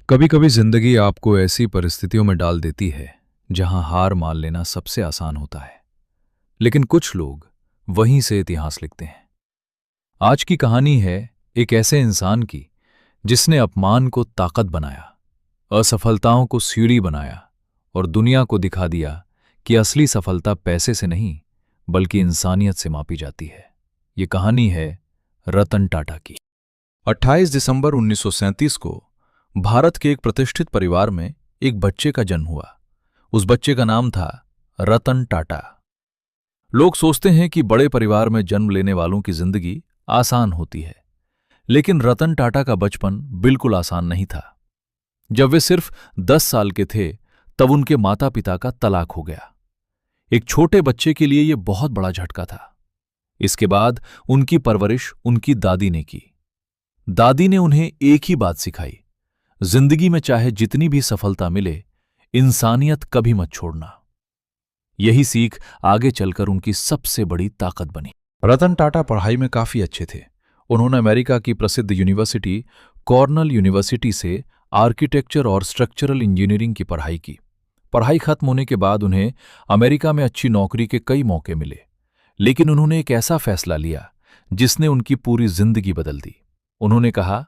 कभी कभी जिंदगी आपको ऐसी परिस्थितियों में डाल देती है जहां हार मान लेना सबसे आसान होता है। लेकिन कुछ लोग वहीं से इतिहास लिखते हैं। आज की कहानी है एक ऐसे इंसान की जिसने अपमान को ताकत बनाया, असफलताओं को सीढ़ी बनाया और दुनिया को दिखा दिया कि असली सफलता पैसे से नहीं बल्कि इंसानियत से मापी जाती है। ये कहानी है रतन टाटा की। 28 दिसंबर 1937 को भारत के एक प्रतिष्ठित परिवार में एक बच्चे का जन्म हुआ। उस बच्चे का नाम था रतन टाटा। लोग सोचते हैं कि बड़े परिवार में जन्म लेने वालों की जिंदगी आसान होती है, लेकिन रतन टाटा का बचपन बिल्कुल आसान नहीं था। जब वे सिर्फ 10 साल के थे तब उनके माता पिता का तलाक हो गया। एक छोटे बच्चे के लिए यह बहुत बड़ा झटका था। इसके बाद उनकी परवरिश उनकी दादी ने की। दादी ने उन्हें एक ही बात सिखाई, जिंदगी में चाहे जितनी भी सफलता मिले, इंसानियत कभी मत छोड़ना। यही सीख आगे चलकर उनकी सबसे बड़ी ताकत बनी। रतन टाटा पढ़ाई में काफी अच्छे थे। उन्होंने अमेरिका की प्रसिद्ध यूनिवर्सिटी कॉर्नल यूनिवर्सिटी से आर्किटेक्चर और स्ट्रक्चरल इंजीनियरिंग की पढ़ाई की। पढ़ाई खत्म होने के बाद उन्हें अमेरिका में अच्छी नौकरी के कई मौके मिले, लेकिन उन्होंने एक ऐसा फैसला लिया जिसने उनकी पूरी जिंदगी बदल दी। उन्होंने कहा,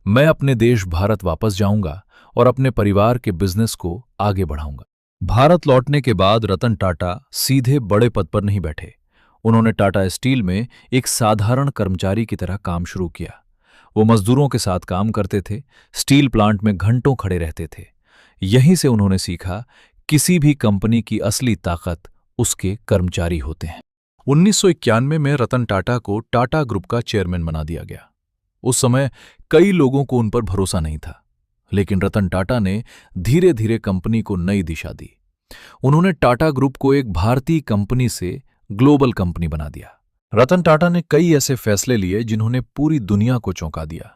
मैं अपने देश भारत वापस जाऊंगा और अपने परिवार के बिजनेस को आगे बढ़ाऊंगा। भारत लौटने के बाद रतन टाटा सीधे बड़े पद पर नहीं बैठे। उन्होंने टाटा स्टील में एक साधारण कर्मचारी की तरह काम शुरू किया। वो मजदूरों के साथ काम करते थे, स्टील प्लांट में घंटों खड़े रहते थे। यहीं से उन्होंने सीखा, किसी भी कंपनी की असली ताकत उसके कर्मचारी होते हैं। 1991 में रतन टाटा को टाटा ग्रुप का चेयरमैन बना दिया गया। उस समय कई लोगों को उन पर भरोसा नहीं था, लेकिन रतन टाटा ने धीरे धीरे कंपनी को नई दिशा दी। उन्होंने टाटा ग्रुप को एक भारतीय कंपनी से ग्लोबल कंपनी बना दिया। रतन टाटा ने कई ऐसे फैसले लिए जिन्होंने पूरी दुनिया को चौंका दिया।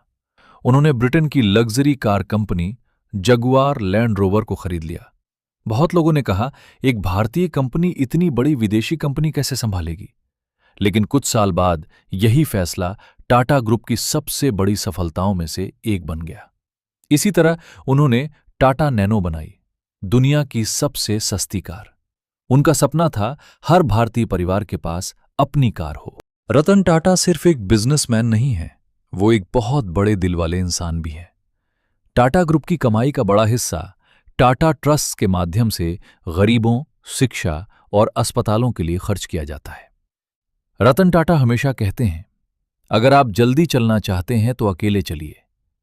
उन्होंने ब्रिटेन की luxury car company Jaguar land rover को खरीद लिया। बहुत लोगों ने कहा, एक भारतीय कंपनी इतनी बड़ी विदेशी कंपनी कैसे संभालेगी? लेकिन कुछ साल बाद यही फैसला टाटा ग्रुप की सबसे बड़ी सफलताओं में से एक बन गया। इसी तरह उन्होंने टाटा नैनो बनाई, दुनिया की सबसे सस्ती कार। उनका सपना था हर भारतीय परिवार के पास अपनी कार हो। रतन टाटा सिर्फ एक बिजनेसमैन नहीं है, वो एक बहुत बड़े दिल वाले इंसान भी हैं। टाटा ग्रुप की कमाई का बड़ा हिस्सा टाटा ट्रस्ट के माध्यम से गरीबों, शिक्षा और अस्पतालों के लिए खर्च किया जाता है। रतन टाटा हमेशा कहते हैं, अगर आप जल्दी चलना चाहते हैं तो अकेले चलिए,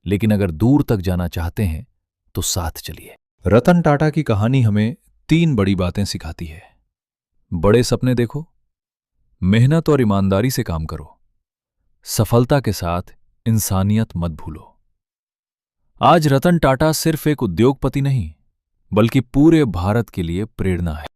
लेकिन अगर दूर तक जाना चाहते हैं तो साथ चलिए। रतन टाटा की कहानी हमें 3 बड़ी बातें सिखाती है। बड़े सपने देखो, मेहनत और ईमानदारी से काम करो, सफलता के साथ इंसानियत मत भूलो। आज रतन टाटा सिर्फ एक उद्योगपति नहीं, बल्कि पूरे भारत के लिए प्रेरणा है।